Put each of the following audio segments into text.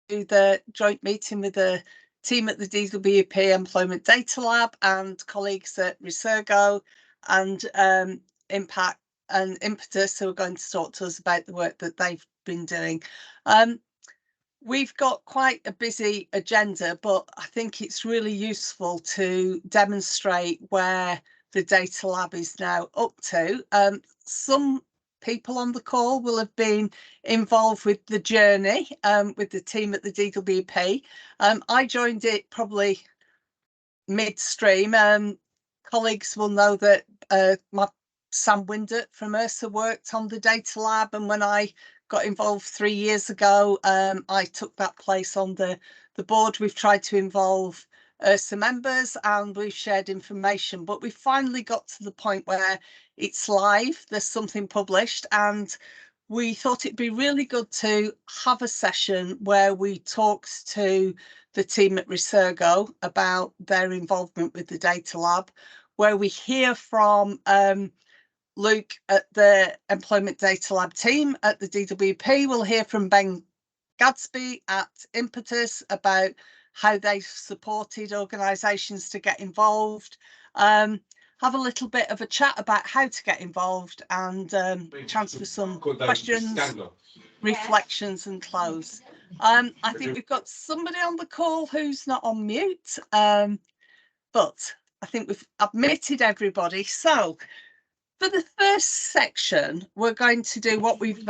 the joint meeting with the team at the DWP Employment Data Lab and colleagues at Resurgo and Impact and Impetus, who are going to talk to us about the work that they've been doing. We've got quite a busy agenda, but I think it's really useful to demonstrate where the data lab is now up to. Some people on the call will have been involved with the journey with the team at the DWP. I joined it probably midstream. Colleagues will know that Sam Windert from ERSA worked on the data lab, and when I got involved 3 years ago, I took that place on the board. We've tried to involve ERSA members and we've shared information, but we finally got to the point where it's live, there's something published, and we thought it'd be really good to have a session where we talked to the team at Resurgo about their involvement with the data lab, where we hear from Luke at the Employment Data Lab team at the DWP. We'll hear from Ben Gadsby at Impetus about how they've supported organisations to get involved. Have a little bit of a chat about how to get involved and chance for some questions, reflections and close. I think we've got somebody on the call who's not on mute, but I think we've admitted everybody. So for the first section, we're going to do what we've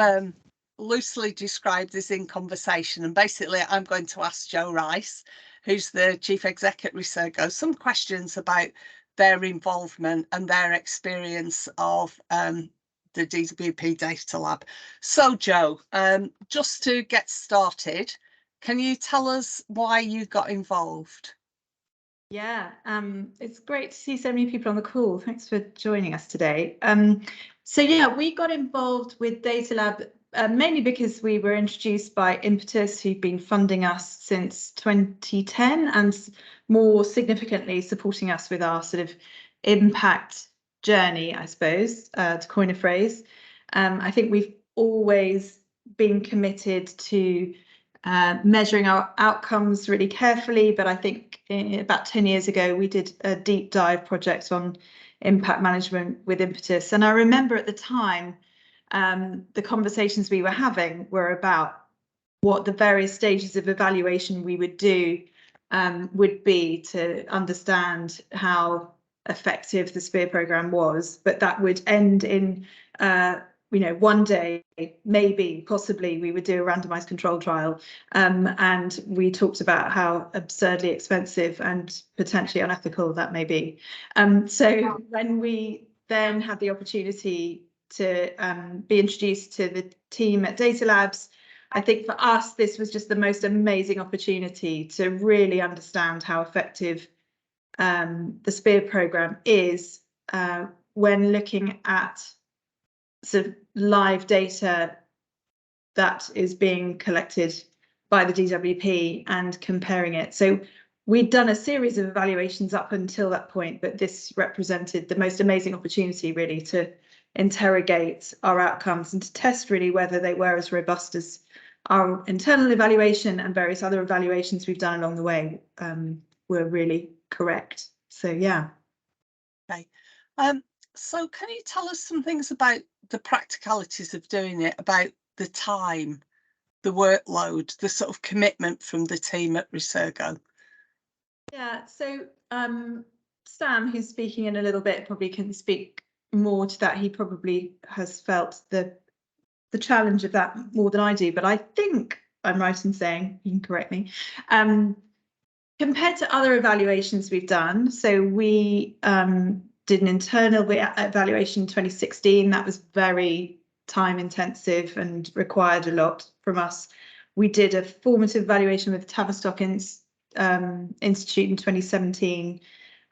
loosely described as in conversation. And basically, I'm going to ask Jo Rice, who's the Chief Exec at Resurgo, some questions about their involvement and their experience of the DWP Data Lab. So, Jo, just to get started, can you tell us why you got involved? Yeah, it's great to see so many people on the call. Thanks for joining us today. So yeah, we got involved with Data Lab mainly because we were introduced by Impetus, who've been funding us since 2010 and more significantly supporting us with our sort of impact journey, I suppose, to coin a phrase. I think we've always been committed to measuring our outcomes really carefully, but I think about 10 years ago we did a deep dive project on impact management with Impetus, and I remember at the time the conversations we were having were about what the various stages of evaluation we would do would be to understand how effective the SPEAR programme was, but that would end in you know, one day, maybe, possibly, we would do a randomised control trial. And we talked about how absurdly expensive and potentially unethical that may be. So when we then had the opportunity to be introduced to the team at Data Labs, I think for us, this was just the most amazing opportunity to really understand how effective the SPEAR programme is when looking at sort of live data that is being collected by the DWP and comparing it. So we'd done a series of evaluations up until that point, but this represented the most amazing opportunity really to interrogate our outcomes and to test really whether they were as robust as our internal evaluation and various other evaluations we've done along the way were really correct. So yeah. Okay. So can you tell us some things about the practicalities of doing it, about the time, the workload, the sort of commitment from the team at Resurgo? Yeah, so Sam, who's speaking in a little bit, probably can speak more to that. He probably has felt the challenge of that more than I do, but I think I'm right in saying, you can correct me, compared to other evaluations we've done, so we did an internal evaluation in 2016. That was very time intensive and required a lot from us. We did a formative evaluation with Tavistock Institute in 2017,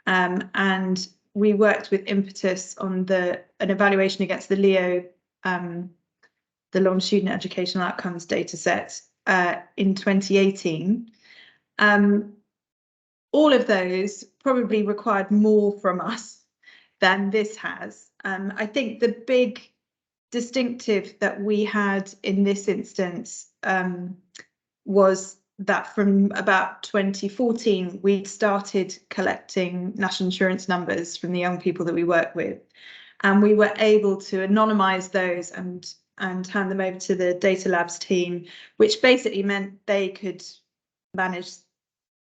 and we worked with Impetus on an evaluation against the LEO, the longitudinal educational outcomes data set in 2018. All of those probably required more from us than this has. I think the big distinctive that we had in this instance was that from about 2014, we'd started collecting national insurance numbers from the young people that we work with. And we were able to anonymise those and hand them over to the Data Labs team, which basically meant they could manage.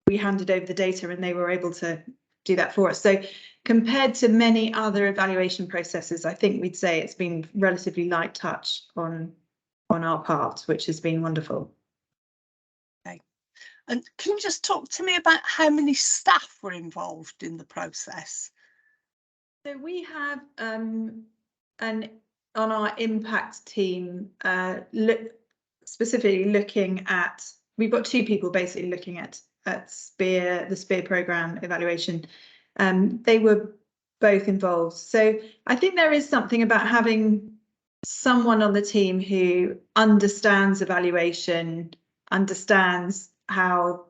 We handed over the data and they were able to do that for us. So compared to many other evaluation processes, I think we'd say it's been relatively light touch on our part, which has been wonderful. Okay. And can you just talk to me about how many staff were involved in the process? So we have on our impact team, specifically looking at, we've got 2 people basically looking at the SPEAR program evaluation. They were both involved. So I think there is something about having someone on the team who understands evaluation, understands how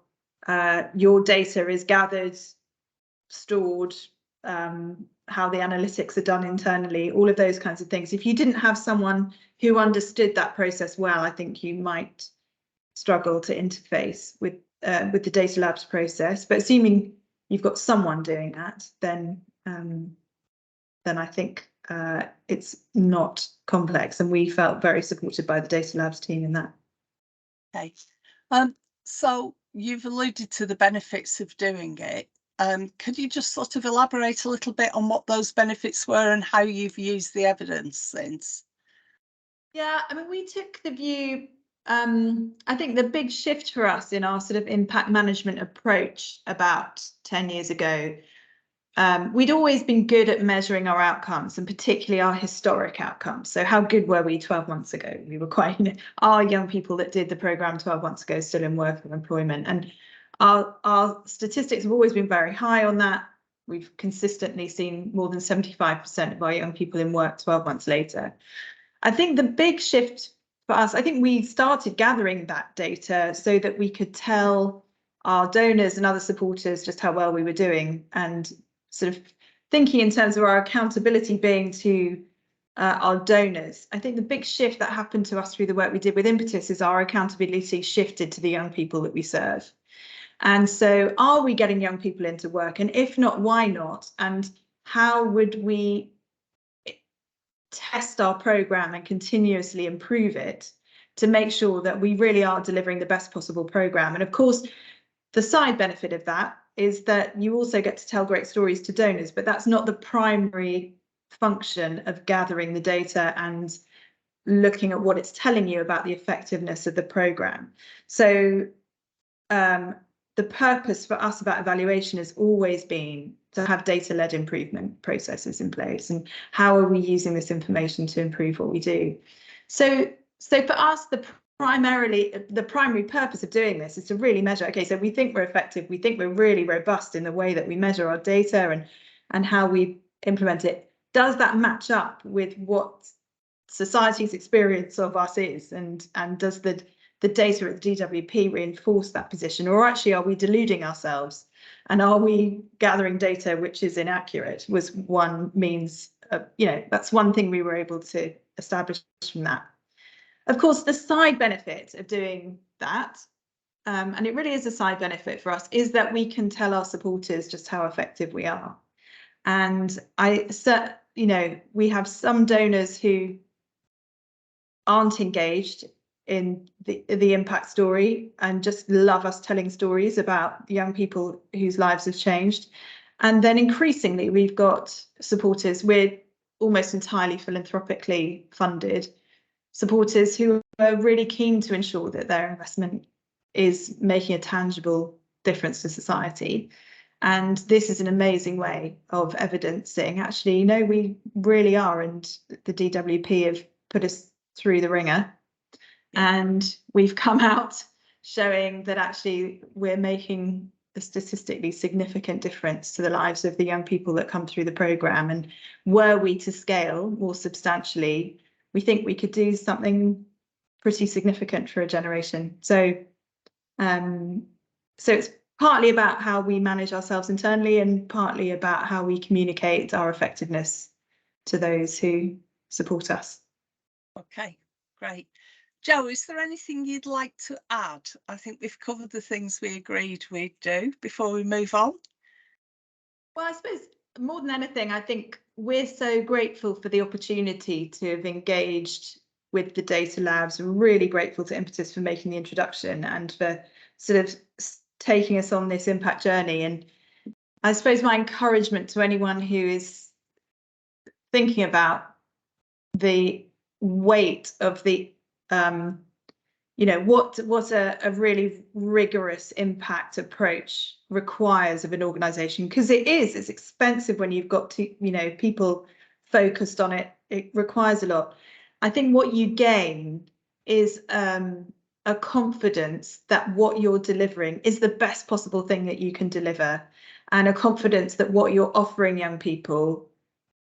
your data is gathered, stored, how the analytics are done internally, all of those kinds of things. If you didn't have someone who understood that process well, I think you might struggle to interface with the Data Labs process. But assuming you've got someone doing that, then I think it's not complex, and we felt very supported by the Data Labs team in that. Okay, so you've alluded to the benefits of doing it. Could you just sort of elaborate a little bit on what those benefits were and how you've used the evidence since? Yeah, I mean, we took the view, I think the big shift for us in our sort of impact management approach about 10 years ago, we'd always been good at measuring our outcomes, and particularly our historic outcomes. So how good were we 12 months ago? We were quite, our young people that did the programme 12 months ago still in work or employment. And our statistics have always been very high on that. We've consistently seen more than 75% of our young people in work 12 months later. I think the big shift for us, I think we started gathering that data so that we could tell our donors and other supporters just how well we were doing, and sort of thinking in terms of our accountability being to our donors. I think the big shift that happened to us through the work we did with Impetus is our accountability shifted to the young people that we serve. And so are we getting young people into work? And if not, why not? And how would we test our programme and continuously improve it to make sure that we really are delivering the best possible programme? And of course, the side benefit of that is that you also get to tell great stories to donors, but that's not the primary function of gathering the data and looking at what it's telling you about the effectiveness of the programme. So the purpose for us about evaluation has always been to have data-led improvement processes in place, and how are we using this information to improve what we do. So for us, the primary purpose of doing this is to really measure, okay, so we think we're effective, we think we're really robust in the way that we measure our data and how we implement it. Does that match up with what society's experience of us is, and does the data at the DWP reinforce that position, or actually are we deluding ourselves, and are we gathering data which is inaccurate? Was one means, that's one thing we were able to establish from that. Of course, the side benefit of doing that, and it really is a side benefit for us, is that we can tell our supporters just how effective we are. And we have some donors who aren't engaged in the impact story and just love us telling stories about the young people whose lives have changed. And then increasingly, we've got supporters, we're almost entirely philanthropically funded supporters who are really keen to ensure that their investment is making a tangible difference to society. And this is an amazing way of evidencing, actually, we really are, and the DWP have put us through the ringer. And we've come out showing that actually we're making a statistically significant difference to the lives of the young people that come through the programme. And were we to scale more substantially, we think we could do something pretty significant for a generation. So it's partly about how we manage ourselves internally, and partly about how we communicate our effectiveness to those who support us. Okay, great. Jo, is there anything you'd like to add? I think we've covered the things we agreed we'd do before we move on. Well, I suppose more than anything, I think we're so grateful for the opportunity to have engaged with the data labs. We're really grateful to Impetus for making the introduction and for sort of taking us on this impact journey. And I suppose my encouragement to anyone who is thinking about the weight of the what a really rigorous impact approach requires of an organization, because it's expensive when you've got to people focused on it. It requires a lot. I think what you gain is a confidence that what you're delivering is the best possible thing that you can deliver, and a confidence that what you're offering young people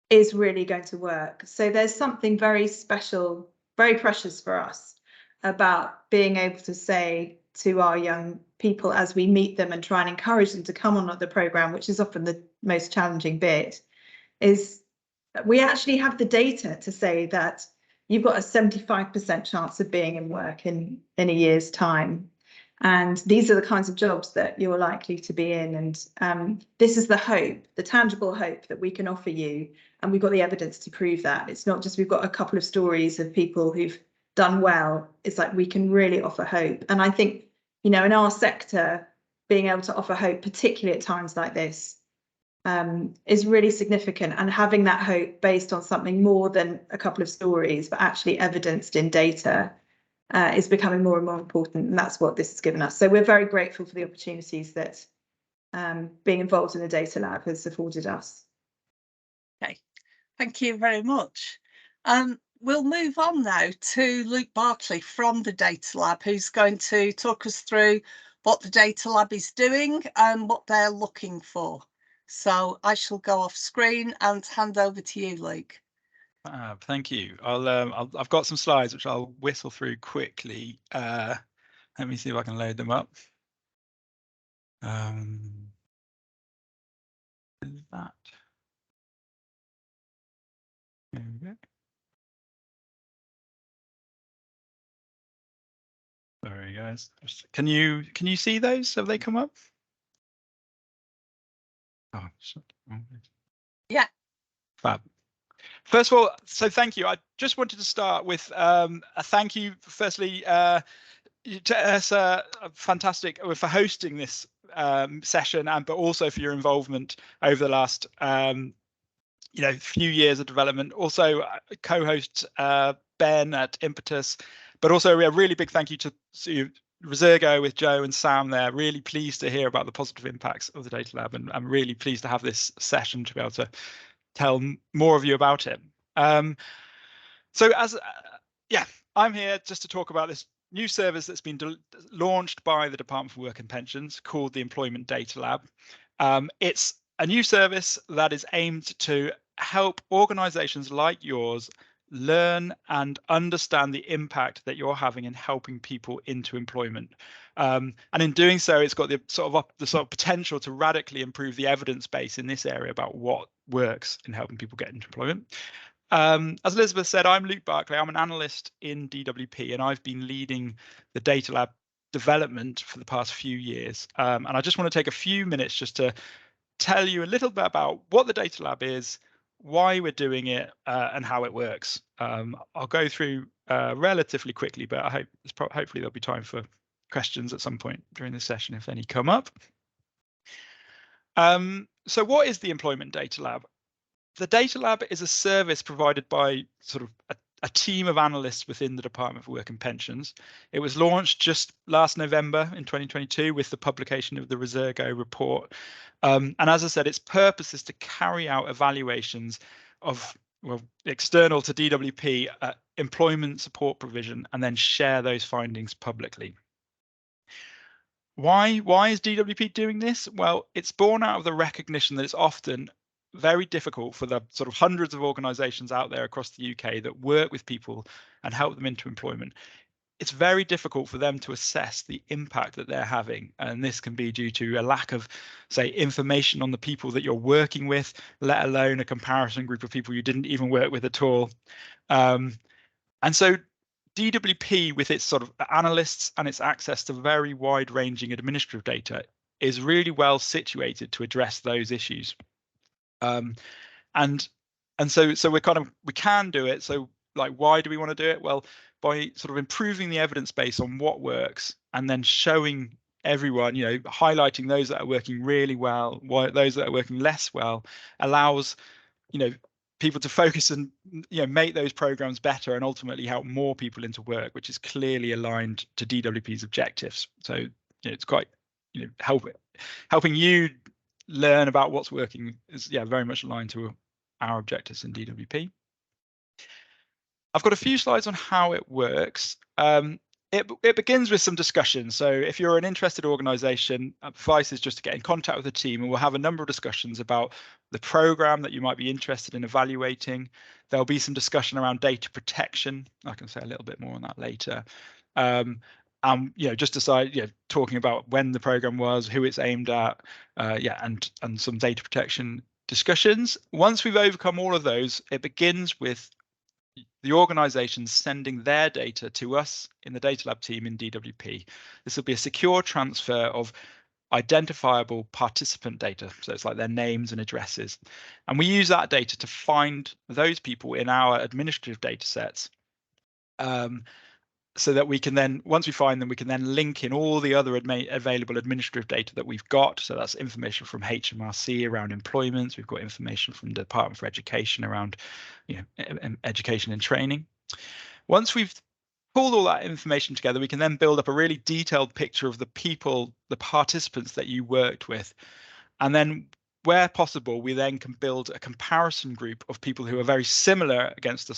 is really going to work. So there's something very special, very precious for us about being able to say to our young people as we meet them and try and encourage them to come on the programme, which is often the most challenging bit, is we actually have the data to say that you've got a 75% chance of being in work in a year's time. And these are the kinds of jobs that you're likely to be in. And this is the hope, the tangible hope that we can offer you. And we've got the evidence to prove that. It's not just we've got a couple of stories of people who've done well. It's like we can really offer hope. And I think, in our sector, being able to offer hope, particularly at times like this, is really significant. And having that hope based on something more than a couple of stories, but actually evidenced in data, is becoming more and more important. And that's what this has given us. So we're very grateful for the opportunities that being involved in the data lab has afforded us. Okay, thank you very much. We'll move on now to Luke Barclay from the Data Lab, who's going to talk us through what the Data Lab is doing and what they're looking for. So I shall go off screen and hand over to you, Luke. Thank you. I've got some slides which I'll whistle through quickly. Let me see if I can load them up. Is that? There we go. Sorry, guys. Can you see those? Have they come up? Oh, yeah. Fab. First of all, so thank you. I just wanted to start with a thank you, firstly, to ERSA, fantastic for hosting this session, but also for your involvement over the last few years of development. Also, co-host Ben at Impetus, but also a really big thank you to Resurgo with Joe and Sam there. Really pleased to hear about the positive impacts of the Data Lab, and I'm really pleased to have this session to be able to tell more of you about it. So I'm here just to talk about this new service that's been launched by the Department for Work and Pensions called the Employment Data Lab. It's a new service that is aimed to help organisations like yours learn and understand the impact that you're having in helping people into employment. And in doing so, it's got the sort of potential to radically improve the evidence base in this area about what works in helping people get into employment. As Elizabeth said, I'm Luke Barclay. I'm an analyst in DWP, and I've been leading the Data Lab development for the past few years. And I just want to take a few minutes just to tell you a little bit about what the Data Lab is, why we're doing it, and how it works. I'll go through relatively quickly, but hopefully there'll be time for questions at some point during the session if any come up. So what is the Employment Data Lab? The Data Lab is a service provided by sort of a team of analysts within the Department for Work and Pensions. It was launched just last November in 2022 with the publication of the Resurgo report. And as I said, its purpose is to carry out evaluations of, external to DWP, employment support provision, and then share those findings publicly. Why is DWP doing this? Well, it's born out of the recognition that it's often very difficult for the sort of hundreds of organisations out there across the UK that work with people and help them into employment. It's very difficult for them to assess the impact that they're having, and this can be due to a lack of, say, information on the people that you're working with, let alone a comparison group of people you didn't even work with at all. And so DWP, with its sort of analysts and its access to very wide-ranging administrative data, is really well situated to address those issues. And so we can do it. So like, why do we want to do it? Well, by sort of improving the evidence base on what works, and then showing everyone, highlighting those that are working really well, those that are working less well, allows people to focus and make those programs better, and ultimately help more people into work, which is clearly aligned to DWP's objectives. So it's quite helping you learn about what's working is very much aligned to our objectives in DWP. I've got a few slides on how it works. It begins with some discussion. So if you're an interested organisation, advice is just to get in contact with the team, and we'll have a number of discussions about the programme that you might be interested in evaluating. There'll be some discussion around data protection. I can say a little bit more on that later. Just decide, talking about when the programme was, who it's aimed at, and some data protection discussions. Once we've overcome all of those, it begins with the organisations sending their data to us in the Data Lab team in DWP. This will be a secure transfer of identifiable participant data. So it's like their names and addresses. And we use that data to find those people in our administrative data sets. So that we can then, once we find them, we can then link in all the other available administrative data that we've got. So that's information from HMRC around employment. We've got information from the Department for Education around, education and training. Once we've pulled all that information together, we can then build up a really detailed picture of the people, the participants that you worked with. And then where possible, we then can build a comparison group of people who are very similar against a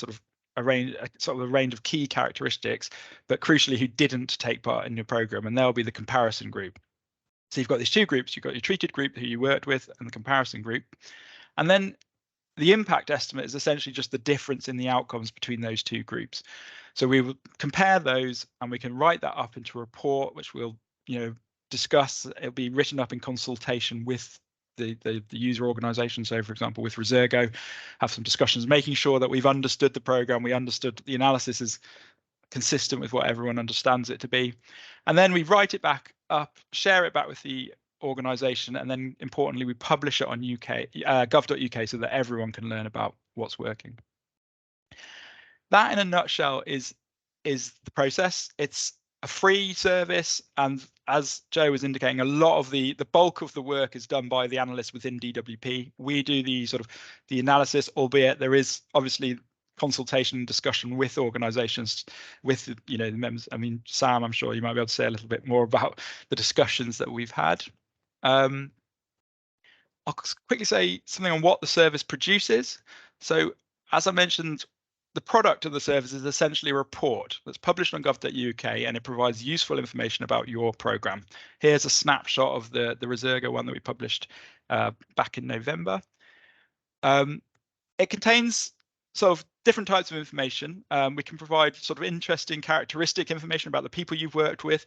a range of key characteristics, but crucially who didn't take part in your program, and they'll be the comparison group. So you've got these two groups. You've got your treated group who you worked with and the comparison group, and then the impact estimate is essentially just the difference in the outcomes between those two groups. So we will compare those, and we can write that up into a report, which we'll discuss. It'll be written up in consultation with the user organization. So for example, with Resurgo, have some discussions, making sure that we've understood the program, we understood the analysis is consistent with what everyone understands it to be. And then we write it back up, share it back with the organization, and then importantly, we publish it on gov.uk so that everyone can learn about what's working. That in a nutshell is the process. It's a free service, and as Joe was indicating, a lot of the bulk of the work is done by the analysts within DWP. We do the the analysis, albeit there is obviously consultation and discussion with organisations, with the members. I mean, Sam, I'm sure you might be able to say a little bit more about the discussions that we've had. I'll quickly say something on what the service produces. So, as I mentioned, the product of the service is essentially a report that's published on gov.uk, and it provides useful information about your programme. Here's a snapshot of the Resurgo one that we published back in November. It contains different types of information. We can provide interesting characteristic information about the people you've worked with.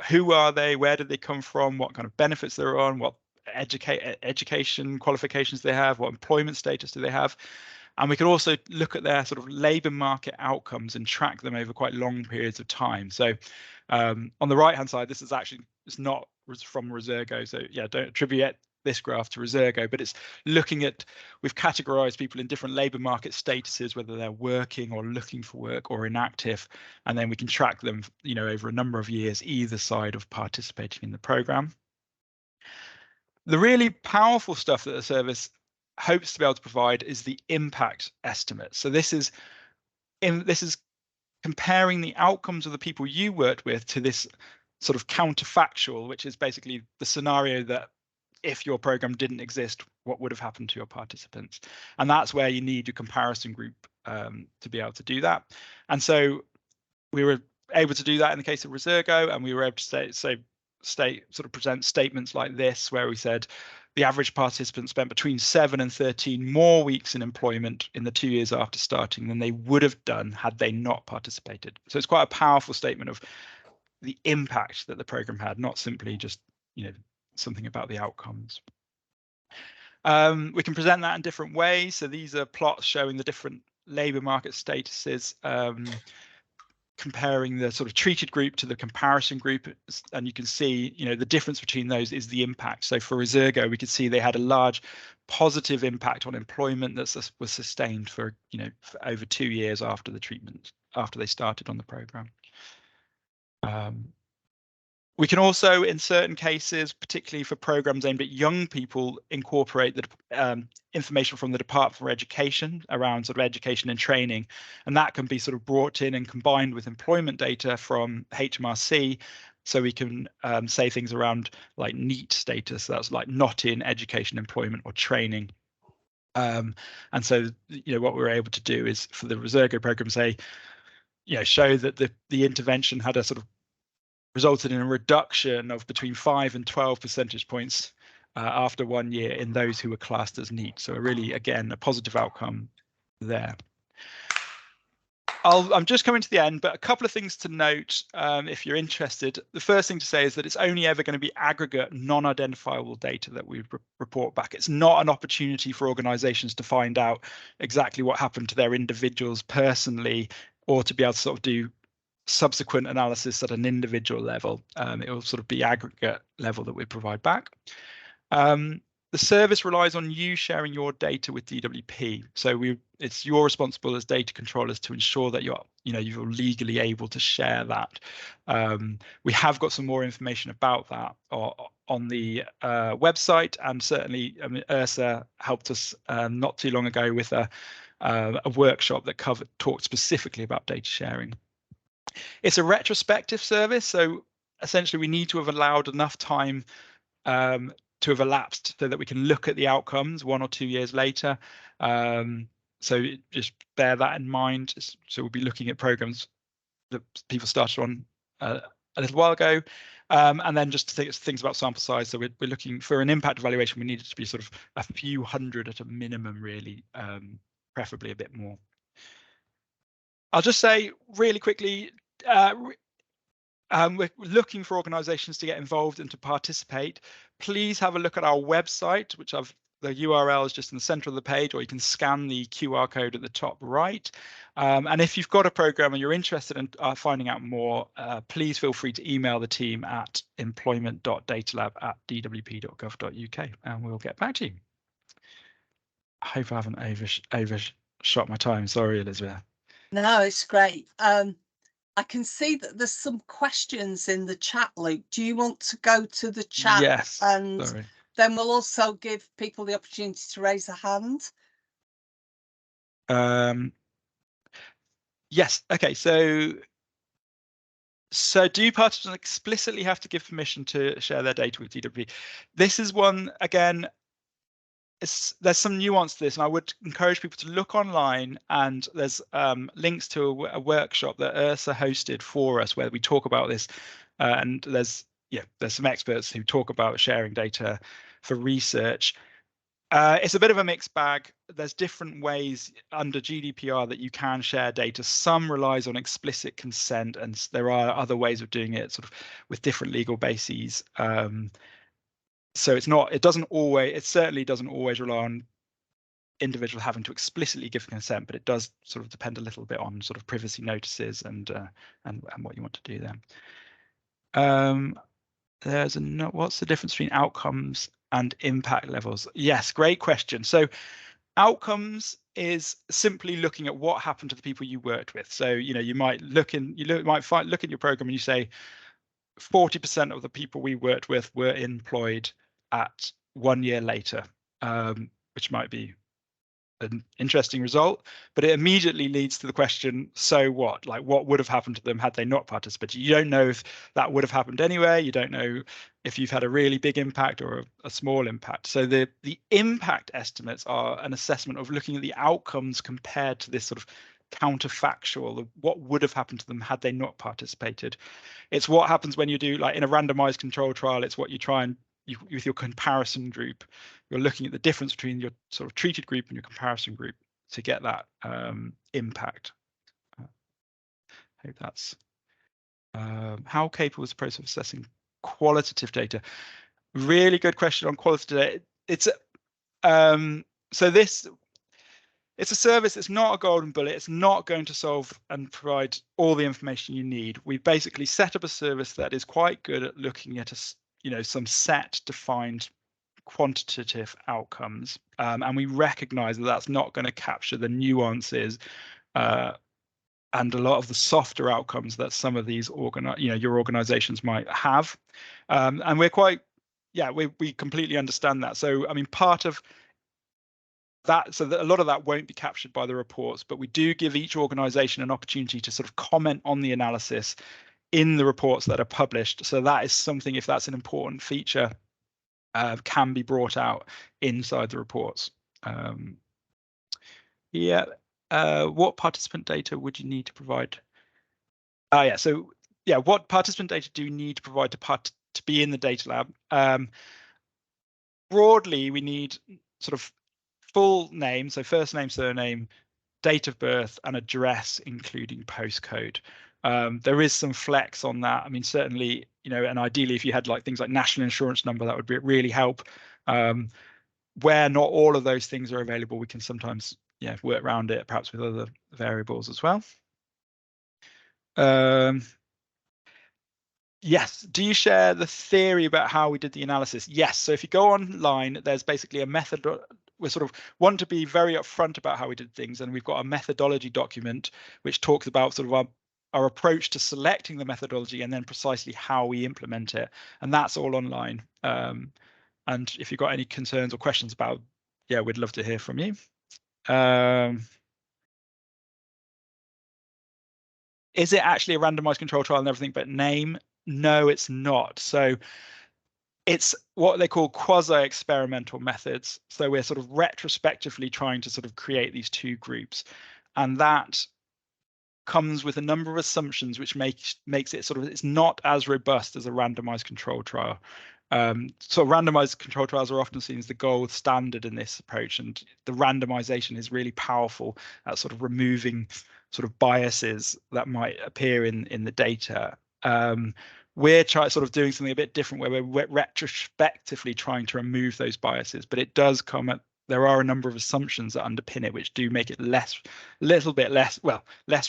Who are they? Where did they come from? What kind of benefits they're on? What education qualifications they have? What employment status do they have? And we can also look at their labour market outcomes and track them over quite long periods of time. So on the right hand side, this is it's not from Resurgo. So don't attribute this graph to Resurgo, but it's looking at, we've categorized people in different labour market statuses, whether they're working or looking for work or inactive, and then we can track them over a number of years either side of participating in the programme. The really powerful stuff that the service hopes to be able to provide is the impact estimate. So this is comparing the outcomes of the people you worked with to this counterfactual, which is basically the scenario that if your program didn't exist, what would have happened to your participants? And that's where you need your comparison group to be able to do that. And so we were able to do that in the case of Resurgo, and we were able to present statements like this, where we said the average participant spent between 7 and 13 more weeks in employment in the 2 years after starting than they would have done had they not participated. So it's quite a powerful statement of the impact that the program had, not simply just something about the outcomes. We can present that in different ways. So these are plots showing the different labour market statuses, comparing the sort of treated group to the comparison group, and you can see, you know, the difference between those is the impact. So for Resurgo, we could see they had a large positive impact on employment that was sustained for, you know, for over 2 years after the treatment, after they started on the program. We can also, in certain cases, particularly for programs aimed at young people, incorporate the information from the Department for Education around sort of education and training, and that can be sort of brought in and combined with employment data from HMRC, so we can say things around like NEET status, that's like not in education, employment, or training. And so, you know, what we're able to do is for the Resurgo program, say, you know, show that the intervention had a sort of resulted in a reduction of between 5 and 12 percentage points after 1 year in those who were classed as NEET. So really, again, a positive outcome there. I'm just coming to the end, but a couple of things to note if you're interested. The first thing to say is that it's only ever going to be aggregate, non-identifiable data that we report back. It's not an opportunity for organisations to find out exactly what happened to their individuals personally, or to be able to sort of do subsequent analysis at an individual level. It will sort of be aggregate level that we provide back. The service relies on you sharing your data with DWP. So it's your responsible as data controllers to ensure that you're legally able to share that. We have got some more information about that on the website, and certainly, I mean, ERSA helped us not too long ago with a workshop that talked specifically about data sharing. It's a retrospective service, so essentially we need to have allowed enough time to have elapsed so that we can look at the outcomes 1 or 2 years later. So just bear that in mind. So we'll be looking at programs that people started on a little while ago, and then just things about sample size. So we're looking for an impact evaluation. We need it to be sort of a few hundred at a minimum, really, preferably a bit more. I'll just say really quickly, we're looking for organisations to get involved and to participate. Please have a look at our website, which the URL is just in the centre of the page, or you can scan the QR code at the top right. And if you've got a programme and you're interested in finding out more, please feel free to email the team at employment.datalab@dwp.gov.uk, and we'll get back to you. I hope I haven't overshot my time. Sorry, Elizabeth. No, it's great. I can see that there's some questions in the chat, Luke. Do you want to go to the chat? Yes. And sorry. Then we'll also give people the opportunity to raise a hand. Yes. Okay. So do participants explicitly have to give permission to share their data with DWP? This is one, again, there's some nuance to this, and I would encourage people to look online, and there's links to a workshop that ERSA hosted for us where we talk about this, and there's some experts who talk about sharing data for research. It's a bit of a mixed bag. There's different ways under GDPR that you can share data. Some relies on explicit consent, and there are other ways of doing it sort of with different legal bases. So it certainly doesn't always rely on individual having to explicitly give consent, but it does sort of depend a little bit on sort of privacy notices and what you want to do then. What's the difference between outcomes and impact levels? Yes, great question. So outcomes is simply looking at what happened to the people you worked with. So you might look at your program and you say 40% of the people we worked with were employed at 1 year later, which might be an interesting result, but it immediately leads to the question, so what? Like, what would have happened to them had they not participated? You don't know if that would have happened anyway. You don't know if you've had a really big impact or a small impact. So the impact estimates are an assessment of looking at the outcomes compared to this sort of counterfactual of what would have happened to them had they not participated. It's what happens when you do, like in a randomized control trial, it's what you try and with your comparison group, you're looking at the difference between your sort of treated group and your comparison group to get that impact. I hope that's how capable is the process of assessing qualitative data? Really good question on qualitative data. It's so this it's a service. It's not a golden bullet. It's not going to solve and provide all the information you need. We've basically set up a service that is quite good at looking at some set defined quantitative outcomes, and we recognize that that's not going to capture the nuances and a lot of the softer outcomes that some of these your organizations might have, and we're quite, we completely understand that. So I mean, part of that, so that a lot of that won't be captured by the reports, but we do give each organization an opportunity to sort of comment on the analysis in the reports that are published. So that is something, if that's an important feature, can be brought out inside the reports. What participant data would you need to provide? What participant data do you need to provide to be in the data lab? Broadly, we need sort of full name, so first name, surname, date of birth, and address, including postcode. There is some flex on that. I mean, certainly, and ideally, if you had like things like national insurance number, that would really help. Where not all of those things are available, we can sometimes work around it, perhaps with other variables as well. Yes. Do you share the theory about how we did the analysis? Yes. So if you go online, there's basically a method. We sort of want to be very upfront about how we did things, and we've got a methodology document which talks about sort of our approach to selecting the methodology and then precisely how we implement it, and that's all online. And if you've got any concerns or questions about, we'd love to hear from you. Is it actually a randomized control trial and everything but name? No, it's not. So it's what they call quasi-experimental methods. So we're sort of retrospectively trying to sort of create these two groups, and that comes with a number of assumptions which makes it sort of, it's not as robust as a randomized control trial. So randomized control trials are often seen as the gold standard in this approach, and the randomization is really powerful at sort of removing sort of biases that might appear in the data. We're sort of doing something a bit different, where we're retrospectively trying to remove those biases, but it does come at, there are a number of assumptions that underpin it, which do make it little bit less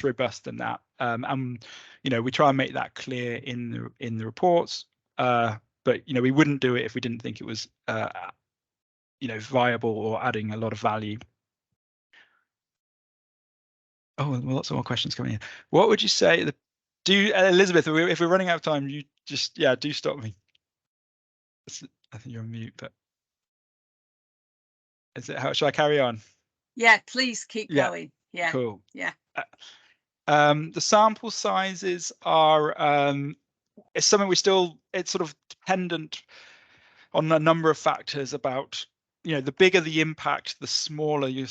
robust than that. And we try and make that clear in the reports. But we wouldn't do it if we didn't think it was viable or adding a lot of value. Oh, well, lots of more questions coming in. What would you say? Elizabeth, if we're running out of time, you just do stop me. I think you're on mute, but is it? How should I carry on? Yeah, please keep going. Yeah. Cool. Yeah. The sample sizes are it's something it's sort of dependent on a number of factors about, the bigger the impact, the smaller you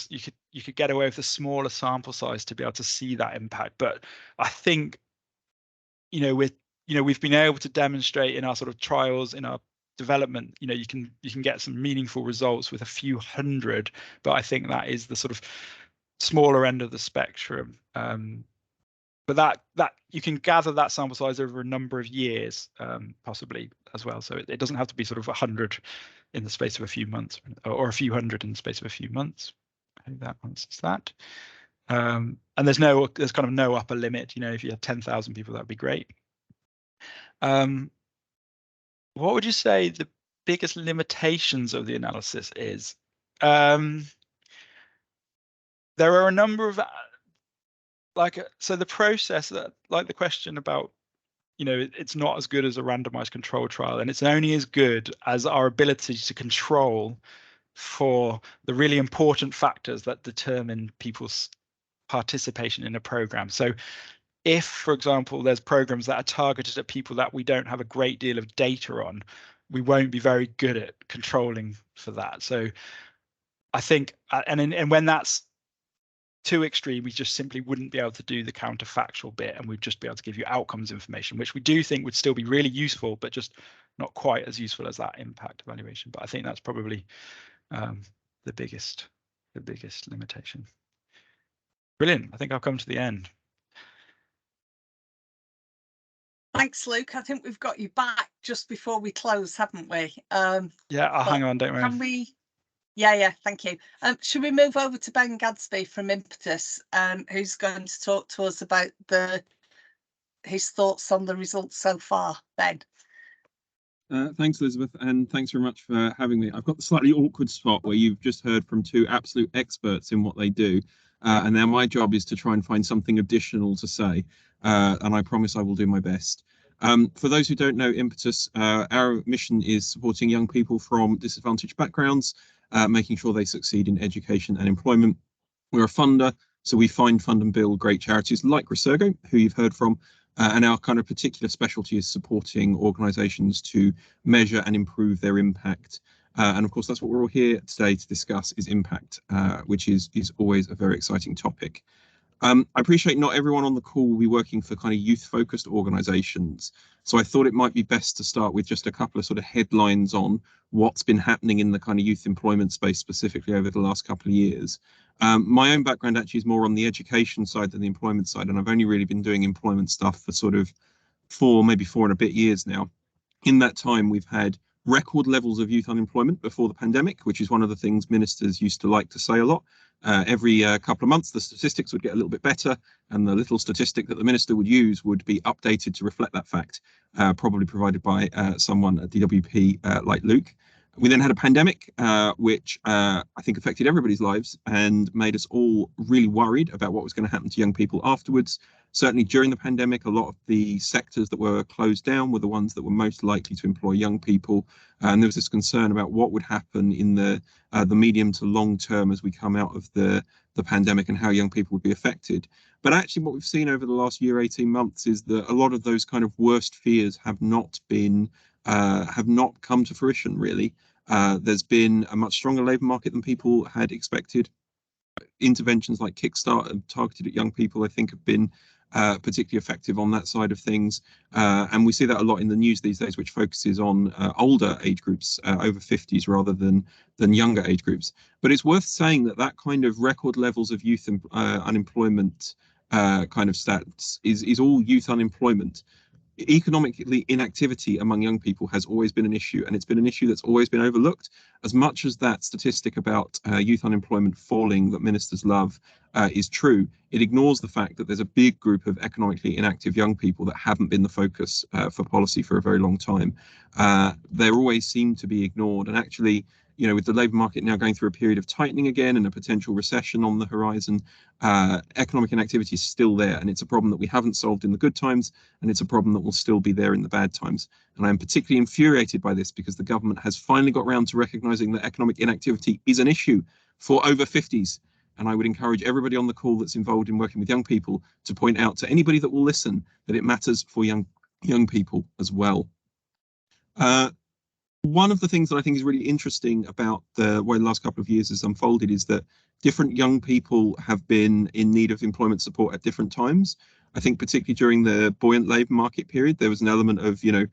could get away with the smaller sample size to be able to see that impact. But I think, we've been able to demonstrate in our sort of trials, in our development, you can get some meaningful results with a few hundred, but I think that is the sort of smaller end of the spectrum. But that you can gather that sample size over a number of years, possibly as well. So it doesn't have to be sort of 100 in the space of a few months, or a few hundred in the space of a few months. I think that answers that. And there's kind of no upper limit. If you had 10,000 people, that'd be great. What would you say the biggest limitations of the analysis is? There are a number of so the process, that, like the question about, it's not as good as a randomized control trial, and it's only as good as our ability to control for the really important factors that determine people's participation in a program. So if, for example, there's programs that are targeted at people that we don't have a great deal of data on, we won't be very good at controlling for that. So I think, and when that's too extreme, we just simply wouldn't be able to do the counterfactual bit, and we'd just be able to give you outcomes information, which we do think would still be really useful, but just not quite as useful as that impact evaluation. But I think that's probably the biggest limitation. Brilliant. I think I'll come to the end. Thanks, Luke. I think we've got you back just before we close, haven't we? Yeah, I'll hang on, don't worry. Yeah, thank you. Should we move over to Ben Gadsby from Impetus, who's going to talk to us about his thoughts on the results so far? Ben. Thanks, Elizabeth, and thanks very much for having me. I've got the slightly awkward spot where you've just heard from two absolute experts in what they do, and now my job is to try and find something additional to say, and I promise I will do my best. For those who don't know Impetus, our mission is supporting young people from disadvantaged backgrounds, making sure they succeed in education and employment. We're a funder, so we find, fund and build great charities like Resurgo, who you've heard from, and our kind of particular specialty is supporting organisations to measure and improve their impact. And of course, that's what we're all here today to discuss, is impact, which is always a very exciting topic. I appreciate not everyone on the call will be working for kind of youth-focused organisations, so I thought it might be best to start with just a couple of sort of headlines on what's been happening in the kind of youth employment space specifically over the last couple of years. My own background actually is more on the education side than the employment side, and I've only really been doing employment stuff for sort of maybe four and a bit years now. In that time, we've had record levels of youth unemployment before the pandemic, which is one of the things ministers used to like to say a lot. Every couple of months, the statistics would get a little bit better, and the little statistic that the minister would use would be updated to reflect that fact, probably provided by someone at DWP like Luke. We then had a pandemic, which I think affected everybody's lives and made us all really worried about what was going to happen to young people afterwards. Certainly during the pandemic, a lot of the sectors that were closed down were the ones that were most likely to employ young people. And there was this concern about what would happen in the medium to long term as we come out of the pandemic and how young people would be affected. But actually what we've seen over the last year, 18 months, is that a lot of those kind of worst fears have not come to fruition, really. There's been a much stronger labour market than people had expected. Interventions like Kickstart targeted at young people, I think, have been particularly effective on that side of things. And we see that a lot in the news these days, which focuses on older age groups, over 50s, rather than younger age groups. But it's worth saying that that kind of record levels of youth unemployment kind of stats is all youth unemployment. Economic inactivity among young people has always been an issue, and it's been an issue that's always been overlooked. As much as that statistic about youth unemployment falling that ministers love is true, it ignores the fact that there's a big group of economically inactive young people that haven't been the focus for policy for a very long time. They always seem to be ignored, and actually, you know, with the labour market now going through a period of tightening again and a potential recession on the horizon, economic inactivity is still there, and it's a problem that we haven't solved in the good times, and it's a problem that will still be there in the bad times. And I'm particularly infuriated by this because the government has finally got round to recognising that economic inactivity is an issue for over 50s. And I would encourage everybody on the call that's involved in working with young people to point out to anybody that will listen that it matters for young people as well. One of the things that I think is really interesting about the way the last couple of years has unfolded is that different young people have been in need of employment support at different times. I think particularly during the buoyant labour market period, there was an element of, you know,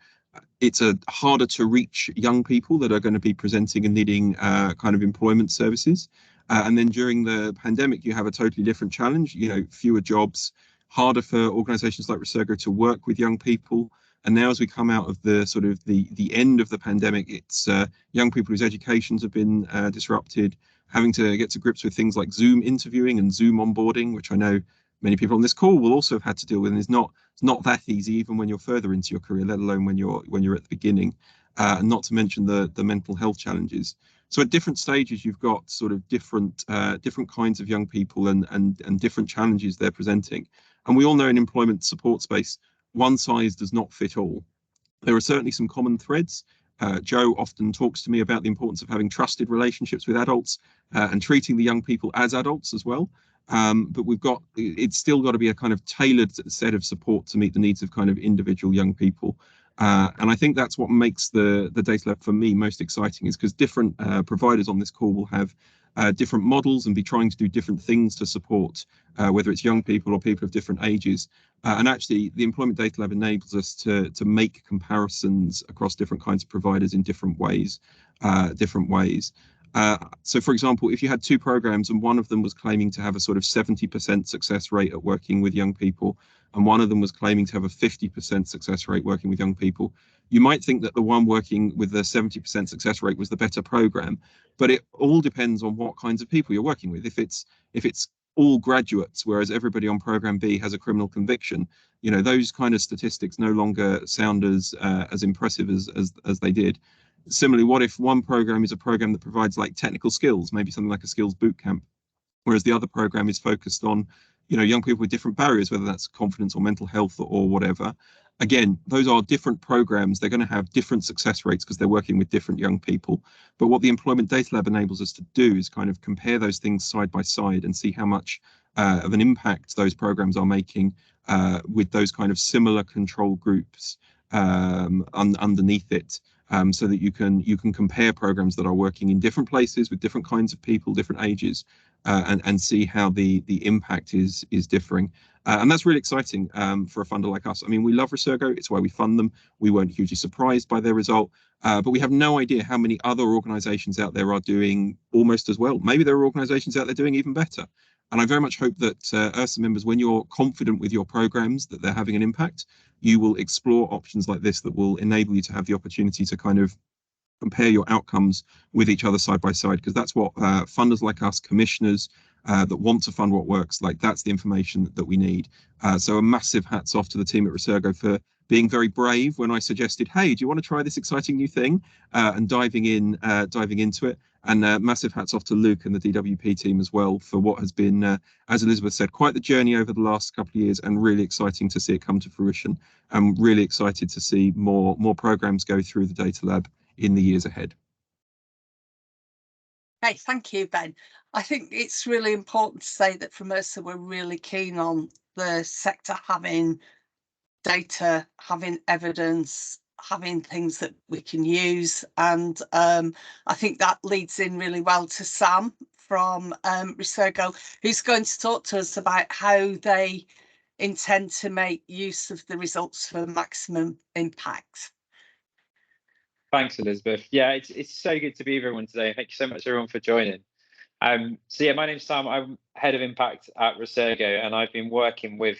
it's harder to reach young people that are going to be presenting and needing kind of employment services. And then during the pandemic, you have a totally different challenge, you know, fewer jobs, harder for organisations like Resurgo to work with young people. And now as we come out of the sort of the end of the pandemic, it's young people whose educations have been disrupted, having to get to grips with things like Zoom interviewing and Zoom onboarding, which I know many people on this call will also have had to deal with, and it's not that easy even when you're further into your career, let alone when you're at the beginning, and not to mention the mental health challenges. So at different stages, you've got sort of different kinds of young people and different challenges they're presenting. And we all know in employment support space, one size does not fit all. There are certainly some common threads. Joe often talks to me about the importance of having trusted relationships with adults and treating the young people as adults as well. But it's still got to be a kind of tailored set of support to meet the needs of kind of individual young people. And I think that's what makes the Data Lab for me most exciting, is because different providers on this call will have different models and be trying to do different things to support, whether it's young people or people of different ages. And actually, the Employment Data Lab enables us to make comparisons across different kinds of providers in different ways. So, for example, if you had two programs and one of them was claiming to have a sort of 70% success rate at working with young people, and one of them was claiming to have a 50% success rate working with young people, you might think that the one working with the 70% success rate was the better program, but it all depends on what kinds of people you're working with. If it's all graduates, whereas everybody on program B has a criminal conviction, you know, those kind of statistics no longer sound as impressive as they did. Similarly, what if one program is a program that provides like technical skills, maybe something like a skills boot camp, whereas the other program is focused on, you know, young people with different barriers, whether that's confidence or mental health or whatever. Again, those are different programs. They're going to have different success rates because they're working with different young people. But what the Employment Data Lab enables us to do is kind of compare those things side by side and see how much of an impact those programs are making with those kind of similar control groups underneath it. So that you can compare programs that are working in different places with different kinds of people, different ages, and see how the impact is differing. And that's really exciting for a funder like us. I mean, we love Resurgo. It's why we fund them. We weren't hugely surprised by their result, but we have no idea how many other organizations out there are doing almost as well. Maybe there are organizations out there doing even better. And I very much hope that ERSA members, when you're confident with your programs that they're having an impact, you will explore options like this that will enable you to have the opportunity to kind of compare your outcomes with each other side by side, because that's what funders like us, commissioners that want to fund what works, like that's the information that we need. So a massive hats off to the team at Resurgo for being very brave when I suggested, hey, do you want to try this exciting new thing, and diving into it. And massive hats off to Luke and the DWP team as well for what has been, as Elizabeth said, quite the journey over the last couple of years, and really exciting to see it come to fruition. I'm really excited to see more programs go through the Data Lab in the years ahead. Hey, thank you, Ben. I think it's really important to say that from ERSA, we're really keen on the sector having data, having evidence, having things that we can use. And I think that leads in really well to Sam from Resurgo, who's going to talk to us about how they intend to make use of the results for maximum impact. Thanks, Elizabeth. Yeah, it's so good to be with everyone today. Thank you so much, everyone, for joining. So yeah, my name's Sam. I'm head of impact at Resurgo, and I've been working with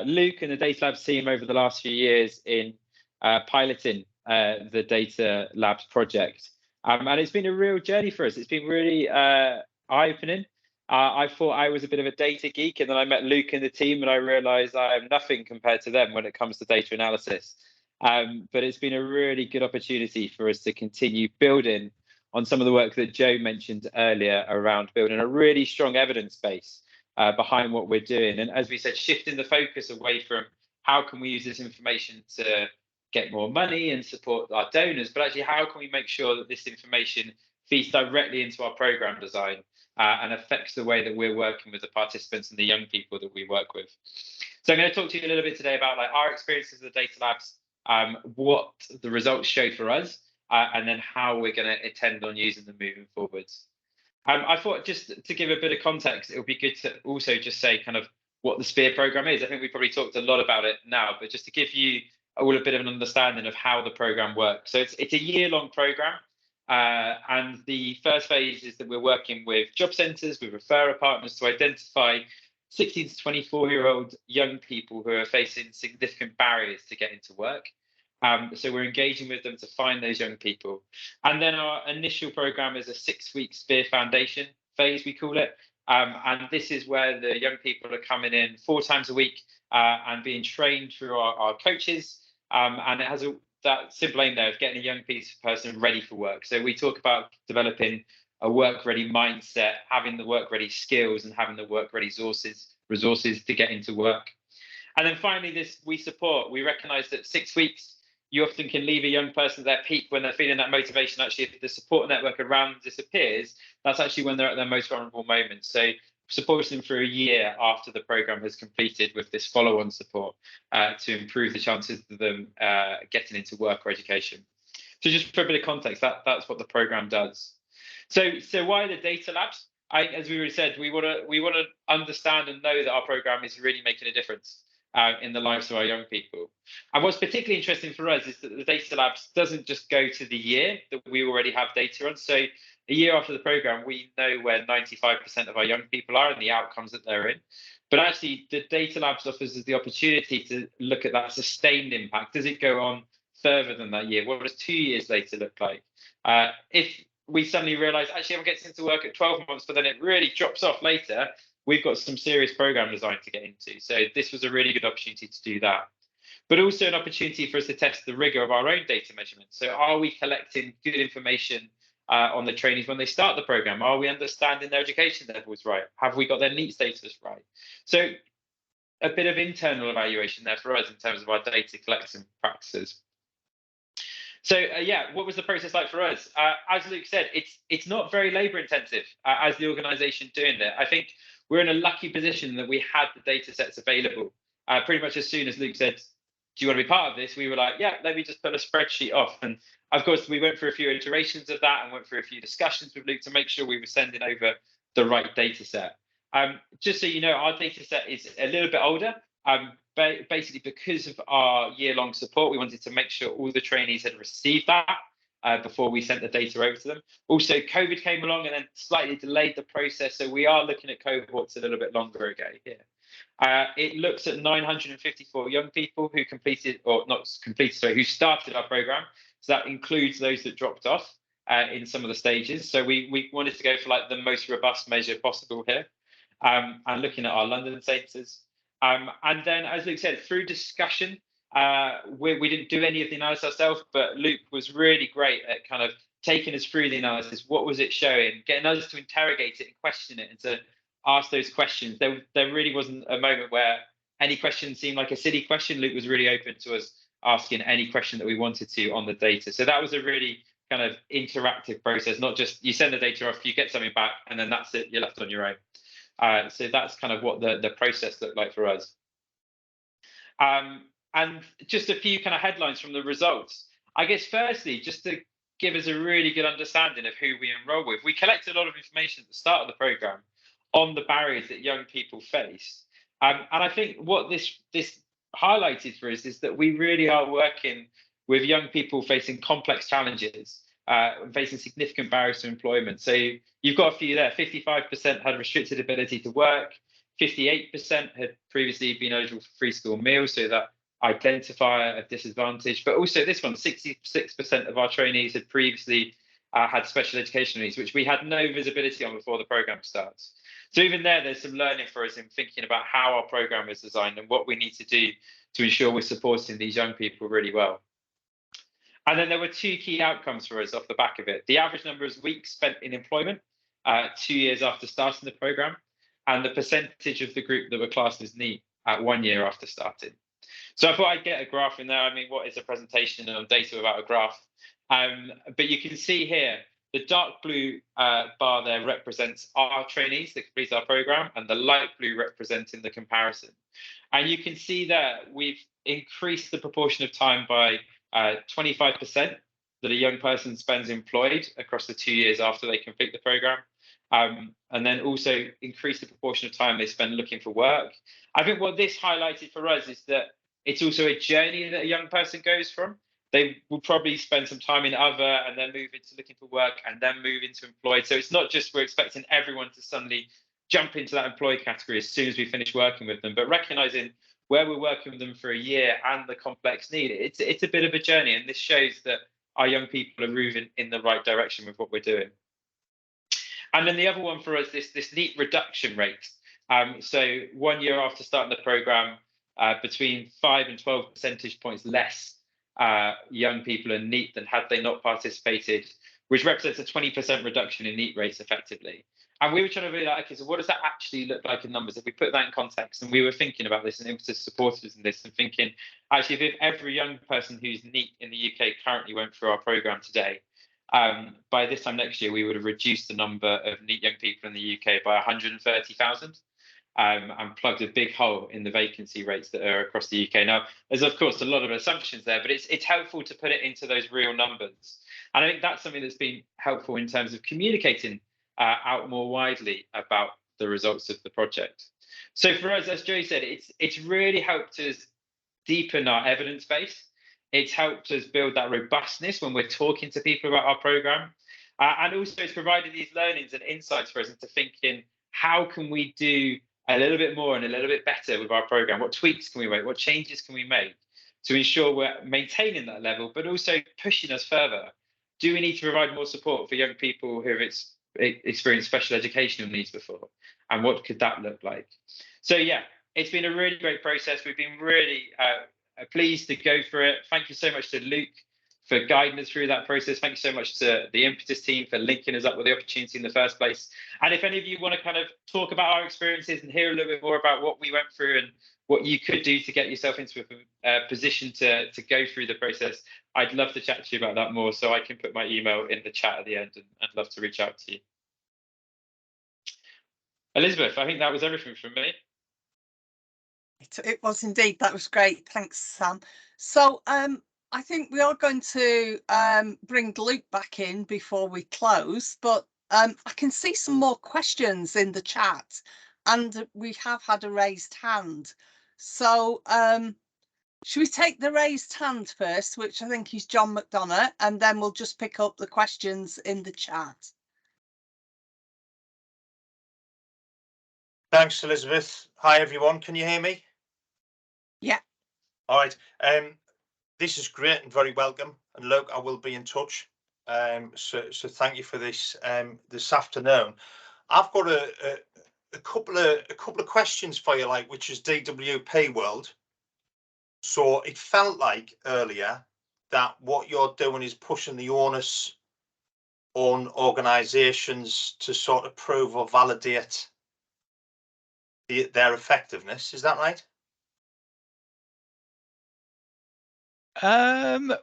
Luke and the Data Labs team over the last few years in piloting the Data Labs project. And it's been a real journey for us. It's been really eye-opening. I thought I was a bit of a data geek, and then I met Luke and the team, and I realized I am nothing compared to them when it comes to data analysis. But it's been a really good opportunity for us to continue building on some of the work that Joe mentioned earlier around building a really strong evidence base behind what we're doing. And as we said, shifting the focus away from how can we use this information to get more money and support our donors, but actually how can we make sure that this information feeds directly into our program design and affects the way that we're working with the participants and the young people that we work with. So I'm going to talk to you a little bit today about like our experiences of the Data Labs, what the results show for us, and then how we're going to intend on using them moving forwards. I thought just to give a bit of context, it would be good to also just say kind of what the SPEAR program is. I think we probably talked a lot about it now, but just to give you all a bit of an understanding of how the program works. So it's a year-long program, and the first phase is that we're working with job centres, with referrer partners to identify 16 to 24-year-old young people who are facing significant barriers to get into work. So we're engaging with them to find those young people. And then our initial program is a 6-week SPEAR Foundation phase, we call it. And this is where the young people are coming in 4 times a week and being trained through our coaches. And it has that simple aim there of getting a young person ready for work. So we talk about developing a work-ready mindset, having the work-ready skills, and having the work-ready resources to get into work. And then finally, we recognise that 6 weeks, you often can leave a young person at their peak when they're feeling that motivation. Actually, if the support network around them disappears, that's actually when they're at their most vulnerable moment. So supporting them for a year after the program has completed with this follow-on support to improve the chances of them getting into work or education. So just for a bit of context, that's what the program does. So why the Data Labs? As we already said, we want to understand and know that our program is really making a difference in the lives of our young people. And what's particularly interesting for us is that the Data Labs doesn't just go to the year that we already have data on. So a year after the program, we know where 95% of our young people are and the outcomes that they're in. But actually, the Data Labs offers us the opportunity to look at that sustained impact. Does it go on further than that year? What does 2 years later look like? If we suddenly realize, actually, everyone gets into work at 12 months, but then it really drops off later, we've got some serious program design to get into. So this was a really good opportunity to do that. But also an opportunity for us to test the rigor of our own data measurements. So are we collecting good information on the trainees when they start the program? Are we understanding their education levels right? Have we got their NEET status right? So a bit of internal evaluation there for us in terms of our data collection practices. So yeah, what was the process like for us? As Luke said, it's not very labour intensive as the organisation doing that. I think we're in a lucky position that we had the data sets available. Pretty much as soon as Luke said, do you want to be part of this? We were like, yeah, let me just put a spreadsheet off. And of course, we went through a few iterations of that and went through a few discussions with Luke to make sure we were sending over the right data set. Just so you know, our data set is a little bit older. Basically, because of our year-long support, we wanted to make sure all the trainees had received that before we sent the data over to them. Also, COVID came along and then slightly delayed the process. So we are looking at cohorts a little bit longer ago here. It looks at 954 young people who completed, or not completed, sorry, who started our program. So that includes those that dropped off in some of the stages. So we wanted to go for like the most robust measure possible here, and looking at our London centres. And then, as Luke said, through discussion, we didn't do any of the analysis ourselves, but Luke was really great at kind of taking us through the analysis. What was it showing? Getting us to interrogate it and question it and to ask those questions. There really wasn't a moment where any question seemed like a silly question. Luke was really open to us asking any question that we wanted to on the data. So that was a really kind of interactive process, not just you send the data off, you get something back, and then that's it, you're left on your own. So that's kind of what the process looked like for us. And just a few kind of headlines from the results. I guess firstly, just to give us a really good understanding of who we enroll with, we collected a lot of information at the start of the program on the barriers that young people face. And I think what this highlighted for us is that we really are working with young people facing complex challenges, facing significant barriers to employment. So you've got a few there. 55% had restricted ability to work. 58% had previously been eligible for free school meals, so that identifier of disadvantage. But also this one, 66% of our trainees had previously had special education needs, which we had no visibility on before the program starts. So even there's some learning for us in thinking about how our program is designed and what we need to do to ensure we're supporting these young people really well. And then there were two key outcomes for us off the back of it. The average number of weeks spent in employment 2 years after starting the program, and the percentage of the group that were classed as NEET at 1 year after starting. So I thought I'd get a graph in there. I mean, what is a presentation on data without a graph? But you can see here, the dark blue bar there represents our trainees that complete our program, and the light blue representing the comparison. And you can see there we've increased the proportion of time by 25% that a young person spends employed across the 2 years after they complete the program. And then also increase the proportion of time they spend looking for work. I think what this highlighted for us is that it's also a journey that a young person goes from. They will probably spend some time in other and then move into looking for work and then move into employed. So it's not just we're expecting everyone to suddenly jump into that employed category as soon as we finish working with them, but recognizing where we're working with them for a year and the complex need, it's a bit of a journey. And this shows that our young people are moving in the right direction with what we're doing. And then the other one for us, this NEET reduction rate. So 1 year after starting the program, between 5 and 12 percentage points less young people in NEET than had they not participated, which represents a 20% reduction in NEET rates effectively. And we were trying to be like, okay, so what does that actually look like in numbers if we put that in context? And we were thinking about this, and Impetus supported us in this, and thinking, actually, if every young person who's NEET in the UK currently went through our program today, by this time next year, we would have reduced the number of NEET young people in the UK by 130,000. And plugged a big hole in the vacancy rates that are across the UK. Now, there's of course a lot of assumptions there, but it's helpful to put it into those real numbers. And I think that's something that's been helpful in terms of communicating out more widely about the results of the project. So for us, as Joe said, it's really helped us deepen our evidence base. It's helped us build that robustness when we're talking to people about our program. And also it's provided these learnings and insights for us into thinking, how can we do a little bit more and a little bit better with our program? What tweaks can we make? What changes can we make to ensure we're maintaining that level, but also pushing us further? Do we need to provide more support for young people who have experienced special educational needs before? And what could that look like? So yeah, it's been a really great process. We've been really pleased to go through it. Thank you so much to Luke for guiding us through that process. Thank you so much to the Impetus team for linking us up with the opportunity in the first place. And if any of you want to kind of talk about our experiences and hear a little bit more about what we went through and what you could do to get yourself into a position to go through the process, I'd love to chat to you about that more. So I can put my email in the chat at the end, and I'd love to reach out to you. Elizabeth, I think that was everything from me. It was indeed. That was great. Thanks, Sam. So I think we are going to bring Luke back in before we close, but I can see some more questions in the chat, and we have had a raised hand. So should we take the raised hand first, which I think is John McDonough, and then we'll just pick up the questions in the chat. Thanks, Elizabeth. Hi, everyone. Can you hear me? Yeah. All right. This is great and very welcome. And look, I will be in touch. So thank you for this this afternoon. I've got a couple of questions for you, like, which is DWP world. So it felt like earlier that what you're doing is pushing the onus on organisations to sort of prove or validate their effectiveness. Is that right?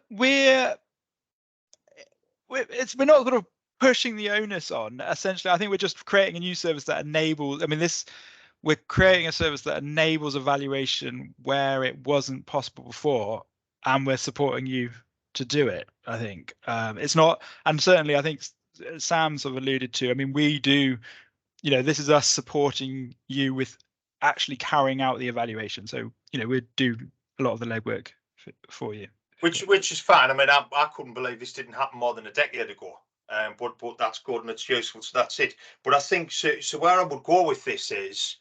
We're not sort of pushing the onus on. Essentially, I think we're just creating a new service that enables. I mean, we're creating a service that enables evaluation where it wasn't possible before, and we're supporting you to do it. I think it's not, and certainly I think Sam sort of alluded to. I mean, we do. This is us supporting you with actually carrying out the evaluation. So we do a lot of the legwork for you. Which is fine. I mean, I couldn't believe this didn't happen more than a decade ago. But that's good and it's useful. So that's it. But I think so where I would go with this is,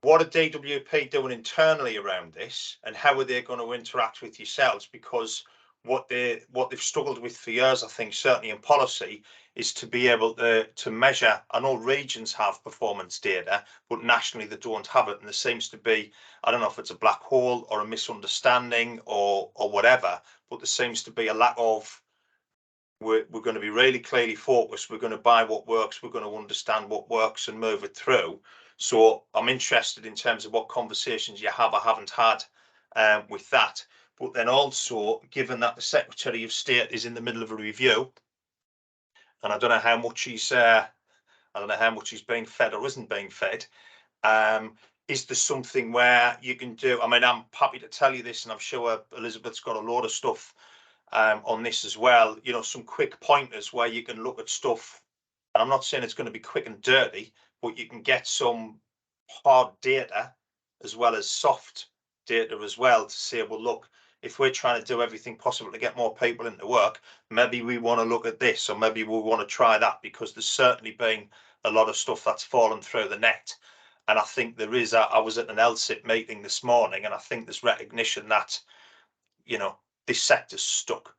what are DWP doing internally around this, and how are they going to interact with yourselves? Because what they've struggled with for years, I think, certainly in policy, is to be able to measure. I know regions have performance data, but nationally they don't have it, and there seems to be, I don't know if it's a black hole or a misunderstanding or whatever, but there seems to be a lack of, we're going to be really clearly focused, we're going to buy what works, we're going to understand what works and move it through. So I'm interested in terms of what conversations you have or haven't had with that. But then also, given that the Secretary of State is in the middle of a review, and I don't know how much he's being fed or isn't being fed, is there something where you can do? I mean, I'm happy to tell you this, and I'm sure Elizabeth's got a load of stuff on this as well. Some quick pointers where you can look at stuff. And I'm not saying it's going to be quick and dirty, but you can get some hard data as well as soft data as well to say, well, look, if we're trying to do everything possible to get more people into work, maybe we want to look at this, or maybe we want to try that, because there's certainly been a lot of stuff that's fallen through the net. And I think there is, I was at an LSIP meeting this morning, and I think there's recognition that, this sector's stuck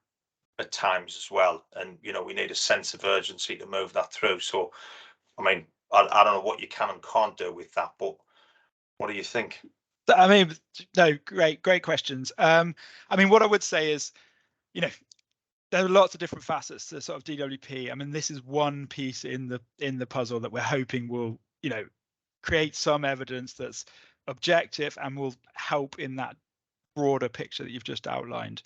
at times as well. And, we need a sense of urgency to move that through. So, I mean, I don't know what you can and can't do with that, but what do you think? I mean, no, great questions. I mean, what I would say is, there are lots of different facets to sort of DWP. I mean, this is one piece in the puzzle that we're hoping will, create some evidence that's objective and will help in that broader picture that you've just outlined.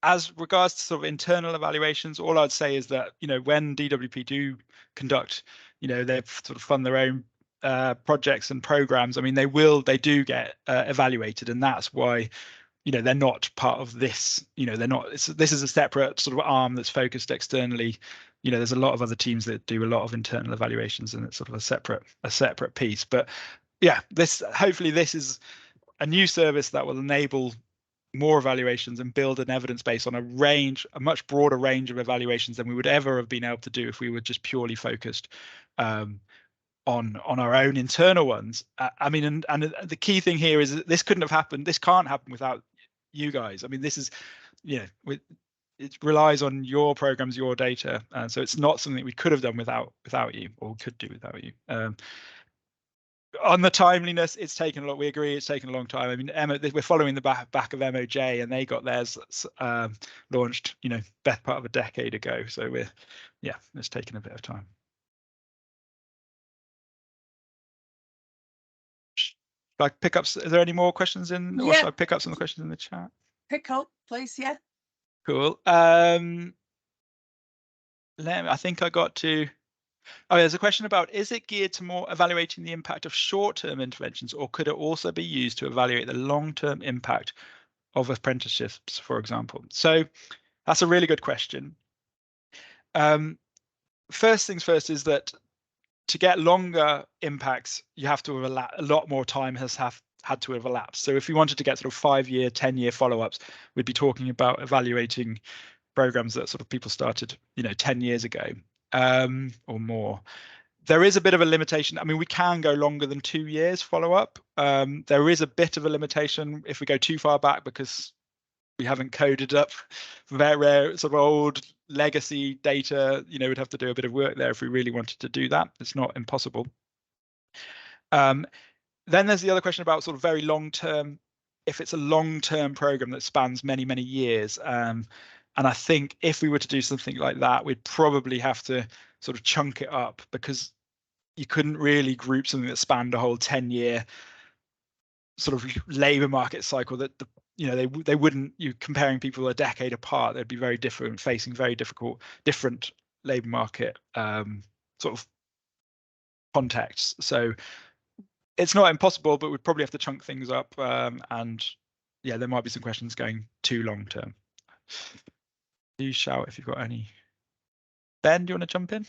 As regards to sort of internal evaluations, all I'd say is that, when DWP do conduct, they sort of fund their own projects and programs. I mean, they do get evaluated, and that's why, they're not part of this. They're not. This is a separate sort of arm that's focused externally. There's a lot of other teams that do a lot of internal evaluations, and it's sort of a separate piece. But yeah, hopefully this is a new service that will enable more evaluations and build an evidence base on a much broader range of evaluations than we would ever have been able to do if we were just purely focused on our own internal ones. I mean, and the key thing here is that this couldn't have happened. This can't happen without you guys. I mean, this is, it relies on your programs, your data, and so it's not something we could have done without you, or could do without you. On the timeliness, it's taken a lot. We agree, it's taken a long time. I mean, we're following the back of MOJ, and they got theirs launched, best part of a decade ago. So it's taken a bit of time. Should I pick up? Is there any more questions in, or should I pick up some of the questions in the chat? Pick up, please. Yeah. Cool. I think I got to. Oh, there's a question about, is it geared to more evaluating the impact of short-term interventions, or could it also be used to evaluate the long-term impact of apprenticeships, for example? So that's a really good question. First things first is that to get longer impacts, you have to have a lot more time had to have elapsed. So if we wanted to get sort of 5-year, 10-year follow-ups, we'd be talking about evaluating programs that sort of people started, 10 years ago. Or more. There is a bit of a limitation. I mean, we can go longer than 2 years follow-up. There is a bit of a limitation if we go too far back, because we haven't coded up very rare sort of old legacy data. We'd have to do a bit of work there if we really wanted to do that. It's not impossible. Then there's the other question about sort of very long-term, if it's a long-term program that spans many, many years. And I think if we were to do something like that, we'd probably have to sort of chunk it up, because you couldn't really group something that spanned a whole 10-year sort of labour market cycle. That they wouldn't. You comparing people a decade apart, they'd be very different, facing very different labour market sort of contexts. So it's not impossible, but we'd probably have to chunk things up. And yeah, there might be some questions going too long term. Do shout if you've got any. Ben, do you want to jump in?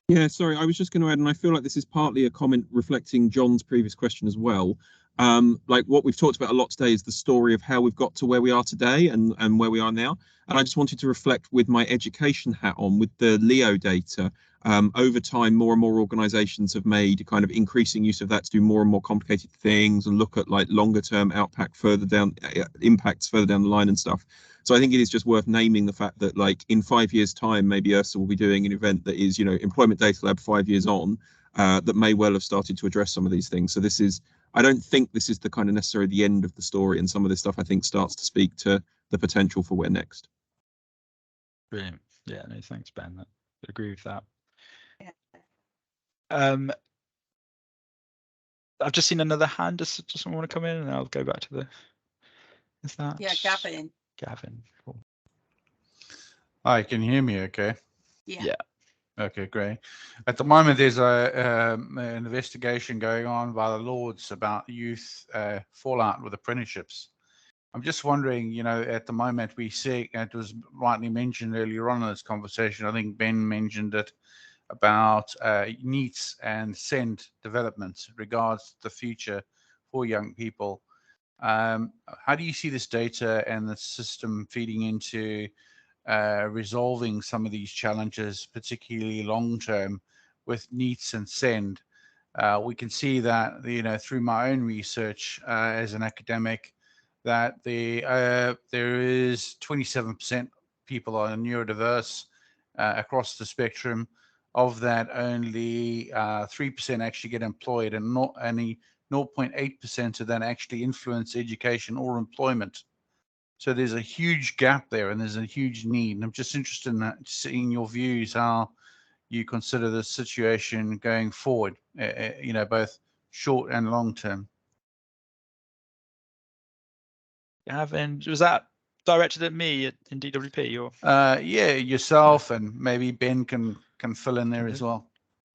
Yeah, sorry, I was just going to add, and I feel like this is partly a comment reflecting John's previous question as well. Like what we've talked about a lot today is the story of how we've got to where we are today and where we are now. And I just wanted to reflect with my education hat on, with the LEO data. Over time, more and more organisations have made kind of increasing use of that to do more and more complicated things and look at like longer term impacts further down the line and stuff. So I think it is just worth naming the fact that, like, in 5 years' time, maybe ERSA will be doing an event that is, Employment Data Lab 5 years on, that may well have started to address some of these things. So this is, I don't think this is the kind of necessarily the end of the story, and some of this stuff I think starts to speak to the potential for where next. Brilliant. Yeah, no, thanks, Ben. I agree with that. Yeah. I've just seen another hand. Does someone want to come in, and I'll go back to the. Is that? Yeah, Gavin. Gavin. Cool. Hi, can you hear me okay? Yeah. Okay, great. At the moment, there's an investigation going on by the Lords about youth fallout with apprenticeships. I'm just wondering, at the moment we see, it was rightly mentioned earlier on in this conversation, I think Ben mentioned it, about NEET and SEND developments regards the future for young people. How do you see this data and the system feeding into resolving some of these challenges, particularly long-term with NEET and SEND? We can see that, through my own research as an academic, that there is 27% people are neurodiverse across the spectrum. Of that, only 3% actually get employed, and not only 0.8% of that actually influence education or employment. So there's a huge gap there, and there's a huge need. And I'm just interested in that, seeing your views, how you consider the situation going forward, both short and long term. Gavin, was that directed at me in DWP, or? Yeah, yourself, and maybe Ben can fill in there as well.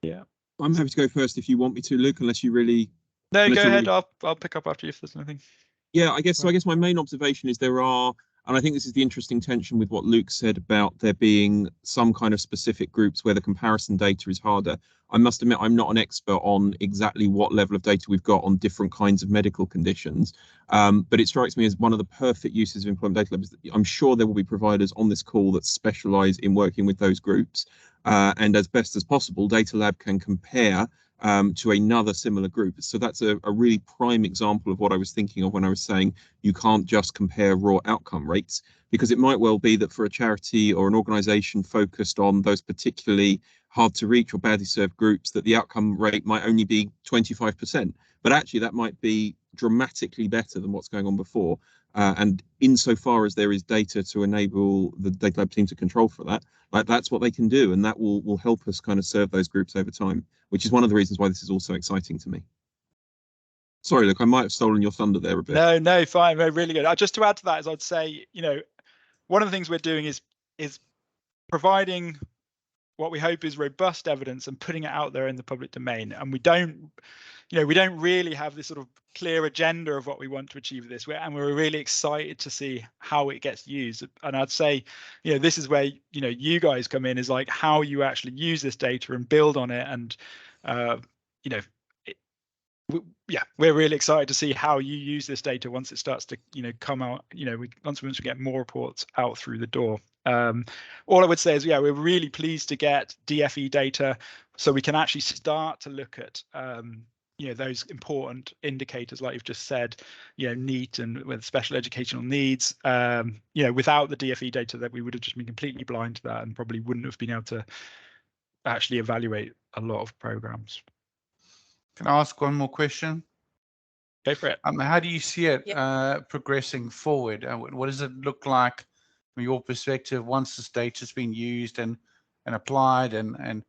Yeah, I'm happy to go first if you want me to, Luke, unless you really. No, go ahead. I'll pick up after you if there's anything. Yeah, I guess my main observation is there are And I think this is the interesting tension with what Luke said about there being some kind of specific groups where the comparison data is harder. I must admit, I'm not an expert on exactly what level of data we've got on different kinds of medical conditions, but it strikes me as one of the perfect uses of employment data labs. I'm sure there will be providers on this call that specialize in working with those groups, and as best as possible, Data Lab can compare to another similar group. So that's a really prime example of what I was thinking of when I was saying you can't just compare raw outcome rates, because it might well be that for a charity or an organization focused on those particularly hard to reach or badly served groups, that the outcome rate might only be 25%, but actually that might be dramatically better than what's going on before. And insofar as there is data to enable the Data Lab team to control for that, like that's what they can do, and that will help us kind of serve those groups over time, which is one of the reasons why this is also exciting to me. Sorry, look, I might have stolen your thunder there a bit. No, fine, really good. Just to add to that, is I'd say, one of the things we're doing is providing what we hope is robust evidence and putting it out there in the public domain. And we don't really have this sort of clear agenda of what we want to achieve with this. We're really excited to see how it gets used. And I'd say, this is where, you guys come in, is like how you actually use this data and build on it. And, we're really excited to see how you use this data once it starts to, come out, once we get more reports out through the door. All I would say is, we're really pleased to get DFE data so we can actually start to look at, those important indicators, like you've just said, NEET and with special educational needs. Without the DFE data, that we would have just been completely blind to that and probably wouldn't have been able to actually evaluate a lot of programs. Can I ask one more question? Go for it. How do you see it progressing forward? What does it look like from your perspective once this data has been used and applied, and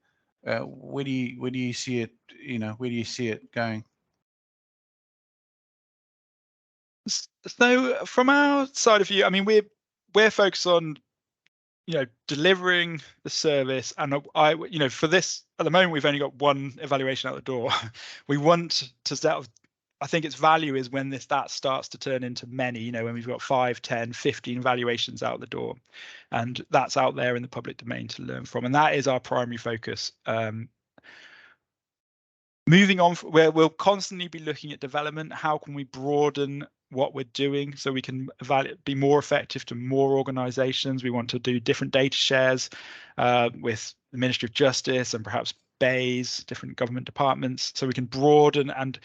where do you see it? Where do you see it going? So from our side of view, we're focused on delivering the service, and for this at the moment we've only got one evaluation out the door. We want to I think its value is when that starts to turn into many, when we've got 5, 10, 15 evaluations out the door, and that's out there in the public domain to learn from, and that is our primary focus. Moving on, we'll constantly be looking at development. How can we broaden what we're doing so we can be more effective to more organizations? We want to do different data shares with the Ministry of Justice and perhaps BEIS, different government departments, so we can broaden and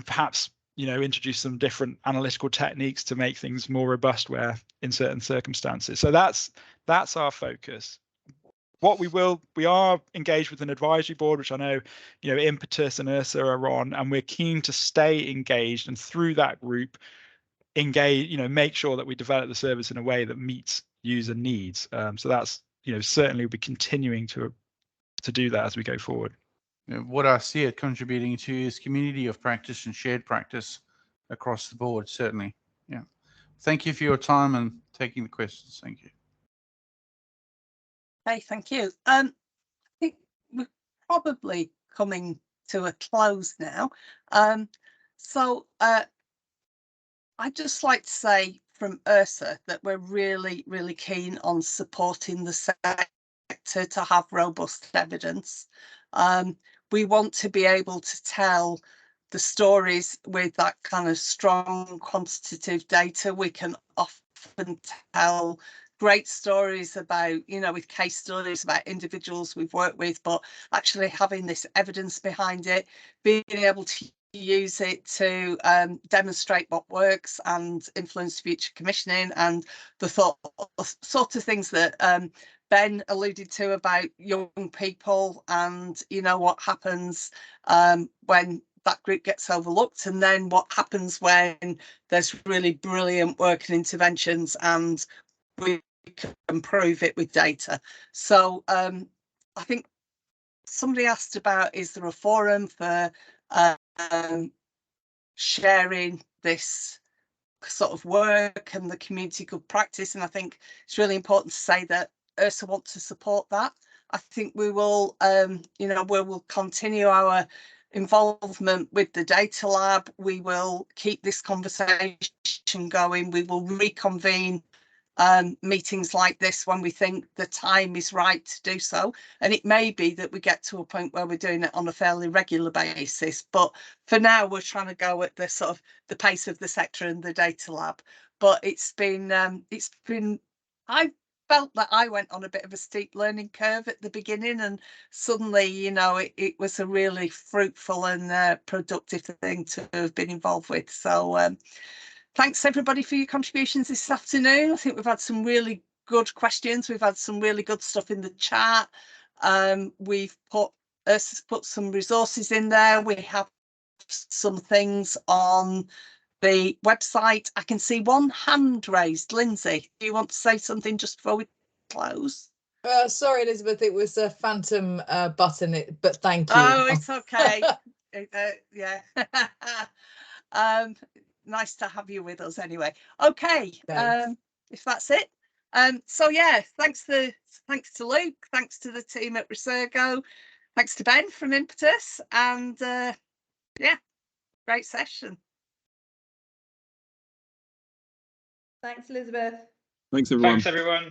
perhaps introduce some different analytical techniques to make things more robust where in certain circumstances. So that's our focus. What we are engaged with an advisory board, which I know, Impetus and ERSA are on, and we're keen to stay engaged, and through that group, make sure that we develop the service in a way that meets user needs. So that's, certainly we'll be continuing to do that as we go forward. What I see it contributing to is community of practice and shared practice across the board, certainly. Yeah. Thank you for your time and taking the questions. Thank you. Okay, thank you. I think we're probably coming to a close now. So I'd just like to say from ERSA that we're really, really keen on supporting the sector to have robust evidence. We want to be able to tell the stories with that kind of strong quantitative data. We can often tell great stories about, with case studies about individuals we've worked with, but actually having this evidence behind it, being able to use it to demonstrate what works and influence future commissioning, and the sort of things that Ben alluded to about young people and, what happens when that group gets overlooked, and then what happens when there's really brilliant work and interventions and we can prove it with data. So I think somebody asked about, is there a forum for sharing this sort of work and the community good practice? And I think it's really important to say that ERSA want to support that. I think we will, we will continue our involvement with the data lab. We will keep this conversation going. We will reconvene meetings like this when we think the time is right to do so, and it may be that we get to a point where we're doing it on a fairly regular basis, but for now we're trying to go at the sort of the pace of the sector and the data lab. But it's been I felt that I went on a bit of a steep learning curve at the beginning, and suddenly, you know, it was a really fruitful and productive thing to have been involved with. So thanks everybody for your contributions this afternoon. I think we've had some really good questions. We've had some really good stuff in the chat. We've put ERSA's put some resources in there. We have some things on the website. I can see one hand raised. Lindsay, do you want to say something just before we close? Sorry, Elizabeth, it was a phantom button, but thank you. Oh, it's okay. Yeah. Nice to have you with us anyway. Okay, if that's it. So yeah, thanks to Luke, thanks to the team at Resurgo, thanks to Ben from Impetus, and yeah, great session. Thanks, Elizabeth. Thanks, everyone. Thanks, everyone.